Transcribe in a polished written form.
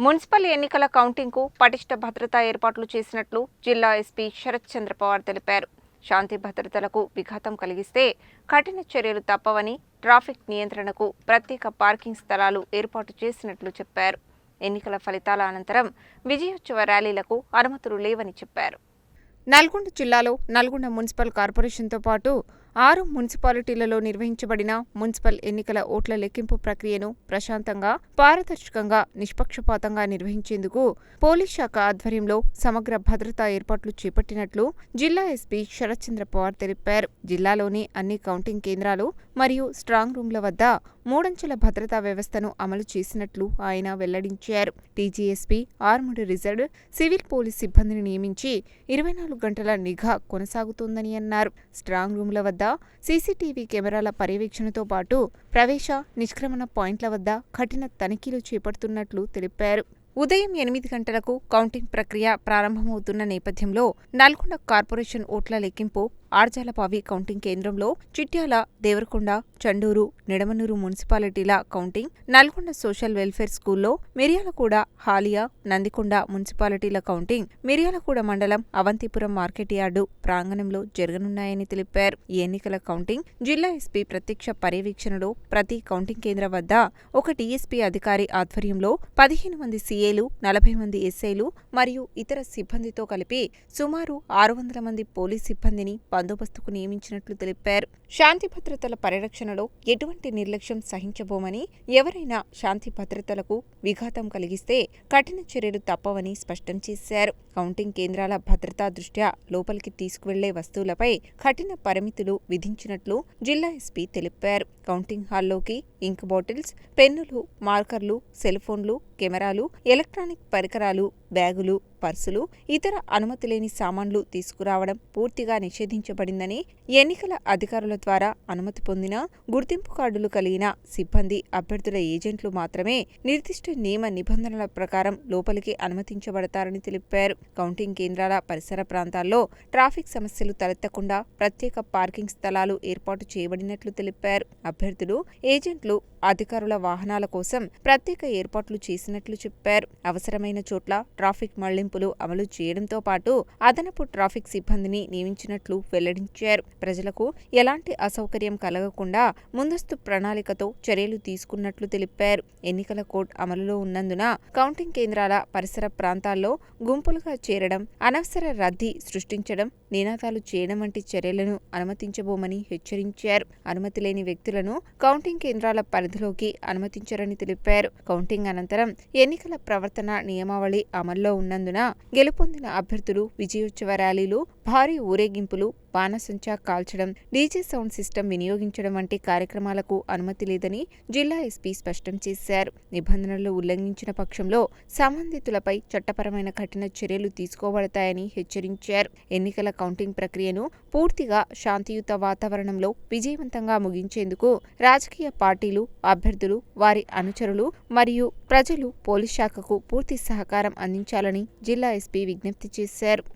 Municipal ఎన్నికల కౌంటింగ్కు పటిష్ట భద్రతా ఏర్పాట్లు చేసినట్లు జిల్లా ఎస్పీ శరత్ చంద్ర పవార్ తెలిపారు. శాంతి భద్రతలకు విఘాతం కలిగిస్తే కఠిన చర్యలు తప్పవని, ట్రాఫిక్ నియంత్రణకు ప్రత్యేక పార్కింగ్ స్థలాలు ఏర్పాటు చేసినట్లు చెప్పారు. ఎన్నికల ఫలితాల అనంతరం విజయోత్సవ ర్యాలీలకు అనుమతులు లేవని చెప్పారు. నల్గొండ జిల్లాలో నల్గొండ మున్సిపల్ కార్పొరేషన్తో పాటు 6 మున్సిపాలిటీలలో నిర్వహించబడిన మున్సిపల్ ఎన్నికల ఓట్ల లెక్కింపు ప్రక్రియను ప్రశాంతంగా, పారదర్శకంగా, నిష్పక్షపాతంగా నిర్వహించేందుకు పోలీస్ శాఖ ఆధ్వర్యంలో సమగ్ర భద్రతా ఏర్పాట్లు చేపట్టినట్లు జిల్లా ఎస్పీ శరత్ చంద్ర పవార్ తెలిపారు. జిల్లాలోని అన్ని కౌంటింగ్ కేంద్రాలు మరియు స్ట్రాంగ్ రూమ్ల వద్ద 3 అంచెల భద్రతా వ్యవస్థను అమలు చేసినట్లు ఆయన వెల్లడించారు. TGSP, armed reserved, civil police సిబ్బందిని నియమించి 24 గంటల నిఘా కొనసాగుతోందని అన్నారు. స్ట్రాంగ్ రూమ్ల వద్ద సీసీటీవీ కెమెరాల పర్యవేక్షణతో పాటు ప్రవేశ, నిష్క్రమణ పాయింట్ల వద్ద కఠిన తనిఖీలు చేపడుతున్నట్లు తెలిపారు. ఉదయం 8 గంటలకు కౌంటింగ్ ప్రక్రియ ప్రారంభమవుతున్న నేపథ్యంలో నల్గొండ కార్పొరేషన్ ఓట్ల లెక్కింపు ఆర్జాలపావి కౌంటింగ్ కేంద్రంలో, చిట్యాల, దేవరకొండ, చండూరు, నిడమనూరు మున్సిపాలిటీల కౌంటింగ్, నల్గొండ సోషల్ వెల్ఫేర్ స్కూల్లో, మిర్యాలగూడ, హాలియా, నందికొండ మున్సిపాలిటీల కౌంటింగ్, మిర్యాలగూడ మండలం అవంతిపురం మార్కెట్ యార్డు ప్రాంగణంలో జరగనున్నాయని తెలిపారు. ఈ ఎన్నికల కౌంటింగ్ జిల్లా ఎస్పీ ప్రత్యక్ష పర్యవేక్షణలో ప్రతి కౌంటింగ్ కేంద్రం వద్ద ఒక టీఎస్పీ అధికారి ఆధ్వర్యంలో 15 మంది సీఏలు, 40 మంది ఎస్ఐలు మరియు ఇతర సిబ్బందితో కలిపి సుమారు 600 మంది పోలీస్ సిబ్బందిని బందోబస్తుకు నియమించినట్లు తెలిపారు. శాంతి భద్రతల పరిరక్షణలో ఎటువంటి నిర్లక్ష్యం సహించబోమని, ఎవరైనా శాంతి భద్రతలకు విఘాతం కలిగిస్తే కఠిన చర్యలు తప్పవని స్పష్టం చేశారు. కౌంటింగ్ కేంద్రాల భద్రతా దృష్ట్యా లోపలికి తీసుకువెళ్లే వస్తువులపై కఠిన పరిమితులు విధించినట్లు జిల్లా ఎస్పీ తెలిపారు. కౌంటింగ్ హాల్లోకి ఇంక్ బాటిల్స్, పెన్నులు, మార్కర్లు, సెల్ఫోన్లు, కెమెరాలు, ఎలక్ట్రానిక్ పరికరాలు, బ్యాగులు, పర్సులు, ఇతర అనుమతి లేని సామాన్లు తీసుకురావడం పూర్తిగా నిషేధించబడిందని, ఎన్నికల అధికారుల ద్వారా అనుమతి పొందిన, గుర్తింపు కార్డులు కలిగిన సిబ్బంది, అభ్యర్థుల ఏజెంట్లు మాత్రమే నిర్దిష్ట నియమ నిబంధనల ప్రకారం లోపలికి అనుమతించబడతారని తెలిపారు. కౌంటింగ్ కేంద్రాల పరిసర ప్రాంతాల్లో ట్రాఫిక్ సమస్యలు తలెత్తకుండా ప్రత్యేక పార్కింగ్ స్థలాలు ఏర్పాటు చేయబడినట్లు తెలిపారు. అభ్యర్థులు, ఏజెంట్లు, అధికారుల వాహనాల కోసం ప్రత్యేక ఏర్పాట్లు చేసినట్లు చెప్పారు. అవసరమైన చోట్ల ట్రాఫిక్ మళ్లింపులు అమలు చేయడంతో పాటు అదనపు ట్రాఫిక్ సిబ్బందిని నియమించినట్లు వెల్లడించారు. ప్రజలకు ఎలాంటి అసౌకర్యం కలగకుండా ముందస్తు ప్రణాళికతో చర్యలు తీసుకున్నట్లు తెలిపారు. ఎన్నికల కోడ్ అమలులో ఉన్నందున కౌంటింగ్ కేంద్రాల పరిసర ప్రాంతాల్లో గుంపులుగా చేరడం, అనవసర రద్దీ సృష్టించడం, నినాదాలు చేయడం వంటి చర్యలను అనుమతించబోమని హెచ్చరించారు. అనుమతి లేని వ్యక్తులను కౌంటింగ్ కేంద్రాల పరిధిలోకి అనుమతించరని తెలిపారు. కౌంటింగ్ అనంతరం ఎన్నికల ప్రవర్తన నియమావళి అమల్లో ఉన్నందున గెలుపొందిన అభ్యర్థులు విజయోత్సవ ర్యాలీలు, భారీ ఊరేగింపులు, బాణసంచా కాల్చడం, డీజే సౌండ్ సిస్టమ్ వినియోగించడం వంటి కార్యక్రమాలకు అనుమతి లేదని జిల్లా ఎస్పీ స్పష్టం చేశారు. నిబంధనలు ఉల్లంఘించిన పక్షంలో సంబంధితులపై చట్టపరమైన కఠిన చర్యలు తీసుకోబడతాయని హెచ్చరించారు. ఎన్నికల కౌంటింగ్ ప్రక్రియను పూర్తిగా శాంతియుత వాతావరణంలో విజయవంతంగా ముగించేందుకు రాజకీయ పార్టీలు, అభ్యర్థులు, వారి అనుచరులు మరియు ప్రజలు పోలీస్ శాఖకు పూర్తి సహకారం అందించాలని జిల్లా ఎస్పీ విజ్ఞప్తి చేశారు.